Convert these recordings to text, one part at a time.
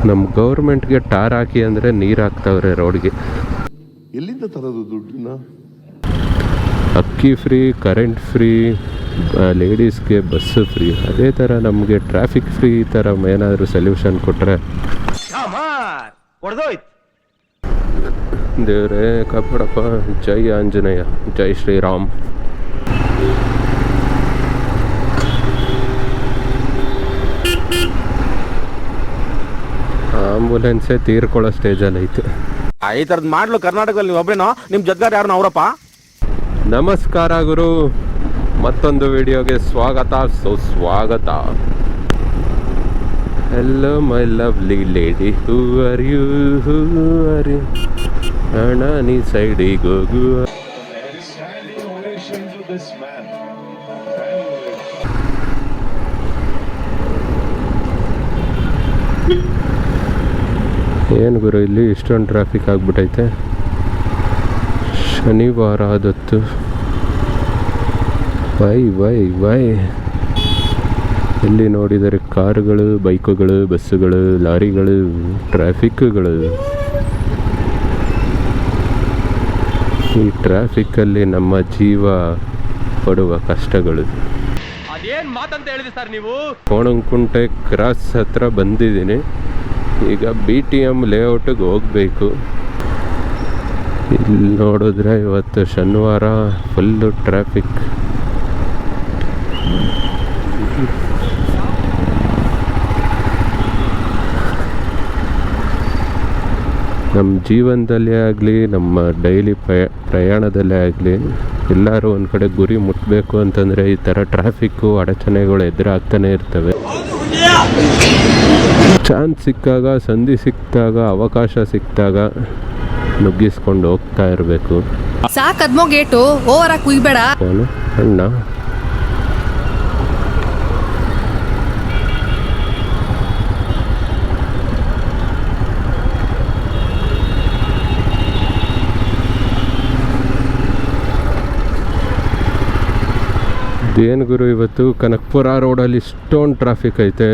ನಮ್ಮ ಗೌರ್ಮೆಂಟ್ಗೆ ಟಾರ್ ಹಾಕಿ ಅಂದರೆ ನೀರು ಹಾಕ್ತಾವ್ರೆ ರೋಡ್ಗೆ. ಎಲ್ಲಿಂದ ತರೋದು ದುಡ್ಡನ್ನ? ಅಕ್ಕಿ ಫ್ರೀ, ಕರೆಂಟ್ ಫ್ರೀ, ಲೇಡೀಸ್ಗೆ ಬಸ್ಸು ಫ್ರೀ. ಅದೇ ಥರ ನಮಗೆ ಟ್ರಾಫಿಕ್ ಫ್ರೀ ಈ ಥರ ಏನಾದರೂ ಸೊಲ್ಯೂಷನ್ ಕೊಟ್ಟರೆ ದೇವರೇ ಕಾಪಾಡಪ್ಪ. ಜೈ ಆಂಜನೇಯ, ಜೈ ಶ್ರೀರಾಮ್. ಆಂಬುಲೆನ್ಸೇ ತೀರ್ಕೊಳ್ಳೋ ಸ್ಟೇಜಲ್ಲಿ ಐತೆ. ಈ ಥರದ್ದು ಮಾಡ್ಲು ಕರ್ನಾಟಕದಲ್ಲಿ ನೀವು ಒಬ್ಬರೇನೋ, ನಿಮ್ಮ ಜೊತೆಗಾರ ಯಾರು ಅವರಪ್ಪ? ನಮಸ್ಕಾರ ಗುರು, ಮತ್ತೊಂದು ವಿಡಿಯೋಗೆ ಸ್ವಾಗತ, ಸುಸ್ವಾಗತ. Hello my lovely lady, who are you, who are you? ಅಣ್ಣ ನೀ ಸೈಡಿಗೆ ಹೋಗು. ಏನು ಗುರು ಇಲ್ಲಿ ಇಷ್ಟೊಂದು ಟ್ರಾಫಿಕ್ ಆಗಿಬಿಟ್ಟೈತೆ. ಶನಿವಾರ ಆದತ್ತು. ವೈ ಎಲ್ಲಿ ನೋಡಿದರೆ ಕಾರುಗಳು, ಬೈಕುಗಳು, ಬಸ್ಸುಗಳು, ಲಾರಿಗಳು, ಟ್ರಾಫಿಕ್ಗಳು. ಈ ಟ್ರಾಫಿಕ್ಕಲ್ಲಿ ನಮ್ಮ ಜೀವ ಪಡುವ ಕಷ್ಟಗಳು. ಅದೇನು ಮಾತಂತ ಹೇಳಿದೆ ಸರ್ ನೀವು? ಕೋಣಂಕುಂಟೆ ಕ್ರಾಸ್ ಹತ್ರ ಬಂದಿದ್ದೀನಿ. ಈಗ BTM ಲೇಔಟಿಗೆ ಹೋಗಬೇಕು. ಇಲ್ಲಿ ನೋಡಿದ್ರೆ ಇವತ್ತು ಶನಿವಾರ ಫುಲ್ಲು ಟ್ರಾಫಿಕ್. ನಮ್ಮ ಜೀವನದಲ್ಲೇ ಆಗಲಿ, ನಮ್ಮ ಡೈಲಿ ಪ್ರಯಾಣದಲ್ಲೇ ಆಗಲಿ, ಎಲ್ಲರೂ ಒಂದು ಕಡೆ ಗುರಿ ಮುಟ್ಟಬೇಕು ಅಂತಂದರೆ ಈ ಥರ ಟ್ರಾಫಿಕ್ಕು ಅಡಚಣೆಗಳು ಎದುರಾಗ್ತಾನೆ ಇರ್ತವೆ. ಚಾನ್ಸ್ ಸಿಕ್ಕಾಗ, ಸಂಧಿ ಸಿಕ್ಕಿದಾಗ, ಅವಕಾಶ ಸಿಕ್ಕಿದಾಗ ನುಗ್ಗಿಸ್ಕೊಂಡು ಹೋಗ್ತಾ ಇರಬೇಕು. ಸಾಕದ್ಮೋ ಗೇಟು ಓವರಾಗಿ ಕುಯ್ಬೇಡ ಅಣ್ಣ. ಏನು ಗುರು ಇವತ್ತು ಕನಕಪುರ ರೋಡಲ್ಲಿ ಇಷ್ಟೊಂದು ಟ್ರಾಫಿಕ್ ಐತೆ.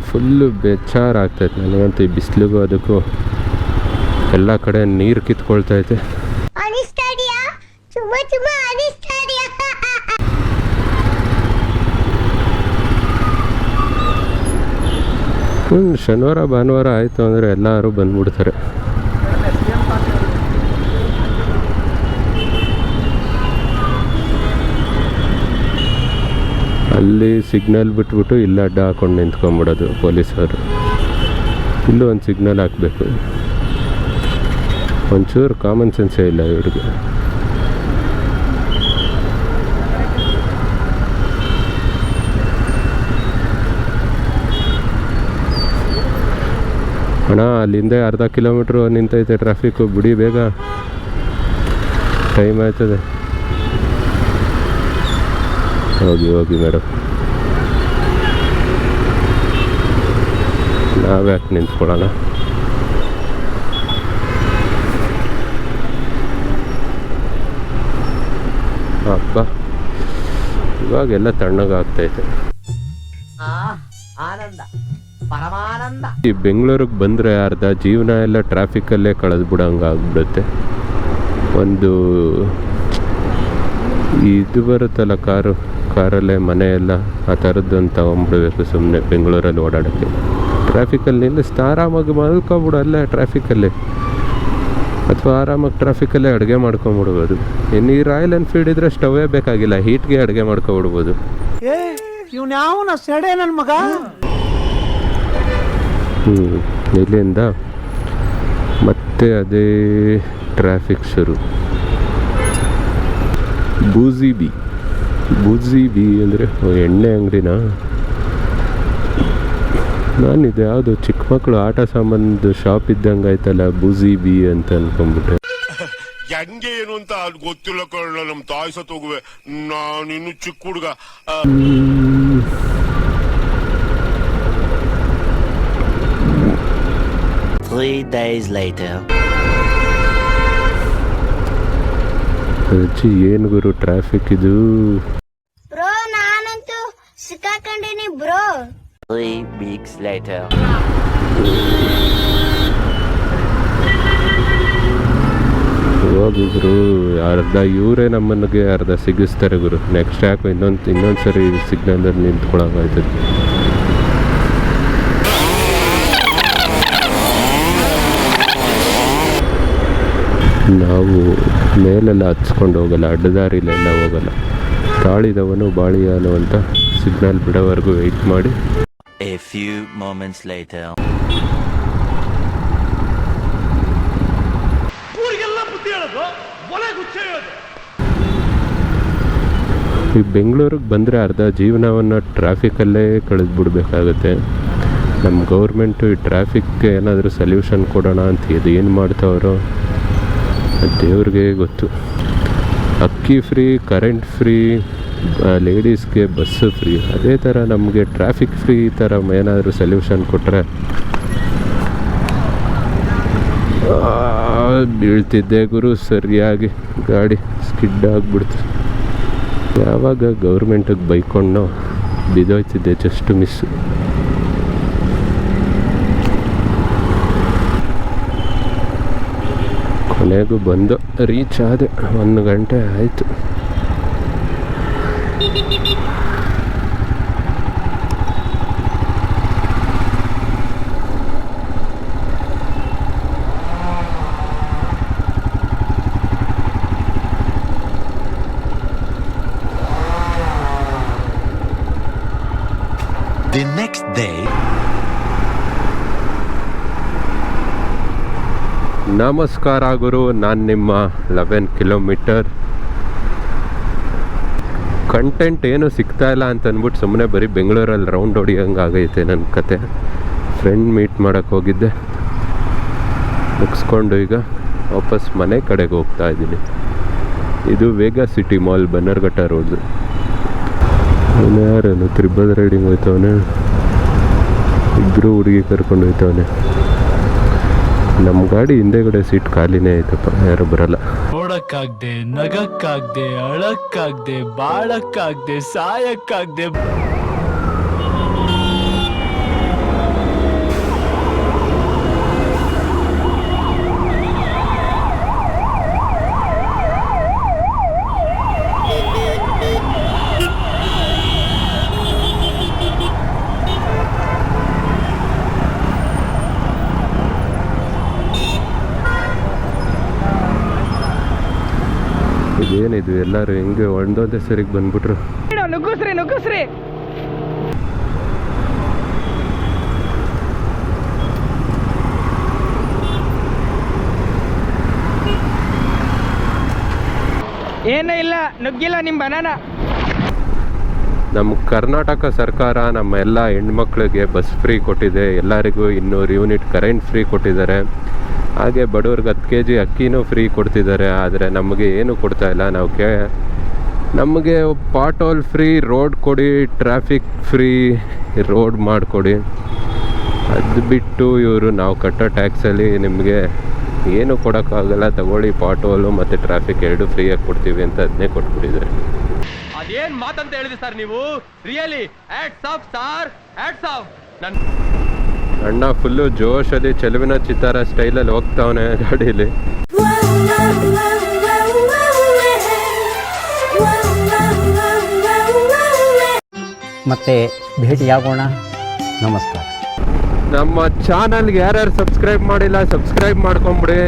ಫುಲ್ಲು ಬೇಜಾರು ಆಗ್ತೈತೆ ನನಗಂತೂ. ಈ ಬಿಸಿಲಿಗೂ ಅದಕ್ಕೂ ಎಲ್ಲ ಕಡೆ ನೀರು ಕಿತ್ಕೊಳ್ತೈತೆ. ಶನಿವಾರ ಭಾನುವಾರ ಆಯಿತು ಅಂದರೆ ಎಲ್ಲರೂ ಬಂದ್ಬಿಡ್ತಾರೆ. ಅಲ್ಲಿ ಸಿಗ್ನಲ್ ಬಿಟ್ಬಿಟ್ಟು ಇಲ್ಲ ಅಡ್ಡ ಹಾಕೊಂಡು ನಿಂತ್ಕೊಂಡ್ಬಿಡೋದು ಪೊಲೀಸರು. ಇಲ್ಲೂ ಒಂದು ಸಿಗ್ನಲ್ ಹಾಕಬೇಕು. ಒಂಚೂರು ಕಾಮನ್ ಸೆನ್ಸೇ ಇಲ್ಲ ಇವ್ರಿಗೆ. ಅಣ್ಣ ಅಲ್ಲಿಂದ ಅರ್ಧ ಕಿಲೋಮೀಟ್ರು ನಿಂತೈತೆ ಟ್ರಾಫಿಕ್ಕು. ಬಿಡಿ ಬೇಗ, ಟೈಮ್ ಆಯ್ತದೆ. ಹೋಗಿ ಮೇಡಮ್, ನಾವ್ಯಾಕೆ ನಿಂತ್ಕೊಳ್ಳೋಣ? ಹಬ್ಬ ಇವಾಗೆಲ್ಲ ತಣ್ಣಗಾಗ್ತೈತೆ. ಈ ಬೆಂಗಳೂರಿಗೆ ಬಂದರೆ ಅರ್ಧ ಜೀವನ ಎಲ್ಲ ಟ್ರಾಫಿಕ್ಕಲ್ಲೇ ಕಳೆದ್ಬಿಡಂಗೆ ಆಗ್ಬಿಡುತ್ತೆ. ಒಂದು ಇದು ಬರುತ್ತಲ್ಲ ಕಾರಲ್ಲೇ ಮನೆಯೆಲ್ಲ, ಆ ಥರದ್ದೊಂದು ತಗೊಂಡ್ಬಿಡ್ಬೇಕು ಸುಮ್ಮನೆ ಬೆಂಗಳೂರಲ್ಲಿ ಓಡಾಡೋಕ್ಕೆ. ಟ್ರಾಫಿಕಲ್ಲಿ ನಿಲ್ಲಿಸ್ತಾ ಆರಾಮಾಗಿ ಮಲ್ಕೊಬಿಡು ಅಲ್ಲೇ ಟ್ರಾಫಿಕಲ್ಲಿ, ಅಥವಾ ಆರಾಮಾಗಿ ಟ್ರಾಫಿಕಲ್ಲೇ ಅಡುಗೆ ಮಾಡ್ಕೊಂಬಿಡ್ಬೋದು. ಇನ್ನು ಈ ರಾಯಲ್ ಎನ್ಫೀಲ್ಡ್ ಇದ್ರೆ ಸ್ಟವೇ ಬೇಕಾಗಿಲ್ಲ, ಹೀಟ್ಗೆ ಅಡುಗೆ ಮಾಡ್ಕೊಬಿಡ್ಬೋದು. ಇಲ್ಲಿಂದ ಮತ್ತೆ ಅದೇ ಟ್ರಾಫಿಕ್ ಶುರು. ಬೂಜಿ ಬಿ ಅಂದರೆ ಎಣ್ಣೆ ಅಂಗಡಿನಾ? ನಾನಿದೆ ಯಾವುದು ಚಿಕ್ಕ ಮಕ್ಕಳು ಆಟ ಸಾಮಾನ್ದು ಶಾಪ್ ಇದ್ದಂಗೆ ಆಯ್ತಲ್ಲ, ಬೂಜಿ ಬಿ ಅಂತ ಅನ್ಕೊಂಡ್ಬಿಟ್ಟೆ. ಹೆಂಗೆ ಏನು ಅಂತ ಗೊತ್ತಿಲ್ಲ ಕಳ್ಳ. ನಮ್ಮ ತಾಯಿ ಸತ್ತು ಹೋಗುವೆ, ನಾನಿನ್ನು ಚಿಕ್ಕ ಹುಡುಗ. 3 days later. ಅಜ್ಜಿ ಏನು ಗುರು ಟ್ರಾಫಿಕ್ ಇದು. ಬ್ರೋ ನಾನಂತೂ ಸಿಕ್ಕಾಕೊಂಡಿನಿ ಬ್ರೋ. 3 weeks later. ಯಾವಾಗ ಗುರು ಅರ್ಧ ಇವರೇ ನಮ್ಮನಿಗೆ ಅರ್ಧ ಸಿಗಿಸ್ತಾರೆ ಗುರು. ನೆಕ್ಸ್ಟ್ ಯಾಕೋ ಇನ್ನೊಂದು ಸರಿ ಸಿಗ್ನಲಲ್ಲಿ ನಿಂತ್ಕೊಳ್ಳೋಕಾಯ್ತದೆ. ನಾವು ಮೇಲೆಲ್ಲ ಹಚ್ಕೊಂಡು ಹೋಗಲ್ಲ, ಅಡ್ಡದಾರಿಲೆಲ್ಲ ಹೋಗಲ್ಲ. ತಾಳಿದವನು ಬಾಳಿಯಾನು ಅಂತ ಸಿಗ್ನಲ್ ಬಿಡೋವರೆಗೂ ವೆಯ್ಟ್ ಮಾಡಿ. A few moments later. ಈ ಬೆಂಗಳೂರಿಗೆ ಬಂದರೆ ಅರ್ಧ ಜೀವನವನ್ನು ಟ್ರಾಫಿಕಲ್ಲೇ ಕಳೆದುಬಿಡ್ಬೇಕಾಗತ್ತೆ. ನಮ್ಮ ಗೌರ್ಮೆಂಟು ಈ ಟ್ರಾಫಿಕ್ಗೆ ಏನಾದರೂ ಸೊಲ್ಯೂಷನ್ ಕೊಡೋಣ ಅಂತ ಏನು ಮಾಡ್ತಾವ್ರೋ ದೇವ್ರಿಗೆ ಗೊತ್ತು. ಅಕ್ಕಿ ಫ್ರೀ, ಕರೆಂಟ್ ಫ್ರೀ, ಲೇಡೀಸ್ಗೆ ಬಸ್ಸು ಫ್ರೀ, ಅದೇ ಥರ ನಮಗೆ ಟ್ರಾಫಿಕ್ ಫ್ರೀ ಈ ಥರ ಏನಾದರೂ ಸೊಲ್ಯೂಷನ್ ಕೊಟ್ಟರೆ ಬೀಳ್ತಿದ್ದೆ ಗುರು. ಸರಿಯಾಗಿ ಗಾಡಿ ಸ್ಕಿಡ್ ಆಗಿಬಿಡ್ತು. ಯಾವಾಗ ಗೌರ್ಮೆಂಟಿಗೆ ಬೈಕೊಂಡು ಬಿದ್ದೋಯ್ತಿದ್ದೆ, ಜಸ್ಟ್ ಮಿಸ್ಸು. ಕೊನೆಗೂ ಬಂದು ರೀಚ್ ಆದೆ. 1 ಗಂಟೆ ಆಯಿತು. The next day. ನಮಸ್ಕಾರ ಗುರು, ನಾನು ನಿಮ್ಮ 11 ಕಿಲೋಮೀಟರ್. ಕಂಟೆಂಟ್ ಏನು ಸಿಗ್ತಾ ಇಲ್ಲ ಅಂತ ಅಂದ್ಬಿಟ್ಟು ಸುಮ್ಮನೆ ಬರೀ ಬೆಂಗಳೂರಲ್ಲಿ ರೌಂಡ್ ಹೊಡಿಯೋಂಗೆ ಆಗೈತೆ ನನ್ನ ಕತೆ. ಫ್ರೆಂಡ್ ಮೀಟ್ ಮಾಡೋಕ್ಕೆ ಹೋಗಿದ್ದೆ, ಮುಗಿಸ್ಕೊಂಡು ಈಗ ವಾಪಸ್ ಮನೆ ಕಡೆಗೆ ಹೋಗ್ತಾ ಇದ್ದೀನಿ. ಇದು ವೇಗ ಸಿಟಿ ಮಾಲ್, ಬನ್ನರ್ಘಟ್ಟ ರೋಡ್ದು. ಯಾರೇನು ತ್ರಿಬಲ್ ರೈಡಿಂಗ್ ಹೋಯ್ತವನೆ, ಇಬ್ಬರು ಹುಡುಗಿ ಕರ್ಕೊಂಡು ಹೋಯ್ತವನೆ. ನಮ್ಮ ಗಾಡಿ ಹಿಂದೆಗಡೆ ಸೀಟ್ ಖಾಲಿನೇ ಆಯ್ತಪ್ಪ, ಯಾರು ಬರಲ್ಲ. ನೋಡಕ್ಕಾಗ್ದೆ, ನಗಕ್ಕಾಗ್ದೆ, ಅಳಕ್ಕಾಗ್ದೆ, ಬಾಳಕ್ಕಾಗ್ದೆ, ಸಾಯಕ್ಕಾಗ್ದೆ. ಇದೇನಿದು ಎಲ್ಲರೂ ಹೆಂಗೆ ಒಂದೊಂದೇ ಸರಿಗೆ ಬಂದ್ಬಿಟ್ರು. ನುಗ್ಗಿಸ್ರಿ. ಏನೂ ಇಲ್ಲ, ನುಗ್ಗಿಲ್ಲ ನಿಮ್ಮ ಬನಾನ. ನಮ್ಮ ಕರ್ನಾಟಕ ಸರ್ಕಾರ ನಮ್ಮ ಎಲ್ಲ ಹೆಣ್ಮಕ್ಳಿಗೆ ಬಸ್ ಫ್ರೀ ಕೊಟ್ಟಿದೆ, ಎಲ್ಲರಿಗೂ 200 ಯೂನಿಟ್ ಕರೆಂಟ್ ಫ್ರೀ ಕೊಟ್ಟಿದ್ದಾರೆ. ಹಾಗೆ ಬಡವ್ರಿಗೆ 10 kg ಅಕ್ಕಿನೂ ಫ್ರೀ ಕೊಡ್ತಿದ್ದಾರೆ. ಆದರೆ ನಮಗೆ ಏನು ಕೊಡ್ತಾ ಇಲ್ಲ. ನಮಗೆ ಪಾಟೋಲ್ ಫ್ರೀ, ರೋಡ್ ಕೊಡಿ, ಟ್ರಾಫಿಕ್ ಫ್ರೀ ರೋಡ್ ಮಾಡಿಕೊಡಿ. ಅದು ಬಿಟ್ಟು ಇವರು ನಾವು ಕಟ್ಟೋ ಟ್ಯಾಕ್ಸಲ್ಲಿ ನಿಮಗೆ ಏನು ಕೊಡೋಕ್ಕಾಗಲ್ಲ, ತಗೊಳ್ಳಿ ಪಾಟೋಲು ಮತ್ತು ಟ್ರಾಫಿಕ್ 2 ಫ್ರೀಯಾಗಿ ಕೊಡ್ತೀವಿ ಅಂತ ಅದನ್ನೇ ಕೊಟ್ಬಿಟ್ಟಿದ್ದಾರೆ. ಅದೇನ್ ಮಾತಂತ ಹೇಳಿದ್ರಿ ಸರ್ ನೀವು? Really hats off sir, hats off. ಅಣ್ಣ ಫುಲ್ಲು ಜೋಶಲ್ಲಿ ಚೆಲುವಿನ ಚಿತ್ತಾರ ಸ್ಟೈಲಲ್ಲಿ ಹೋಗ್ತಾವನೆ ಗಾಡೀಲಿ. ಮತ್ತೆ ಭೇಟಿಯಾಗೋಣ. ನಮಸ್ಕಾರ. ನಮ್ಮ ಚಾನಲ್ಗೆ ಯಾರ್ಯಾರು ಸಬ್ಸ್ಕ್ರೈಬ್ ಮಾಡಿಲ್ಲ ಸಬ್ಸ್ಕ್ರೈಬ್ ಮಾಡ್ಕೊಂಬಿಡಿ.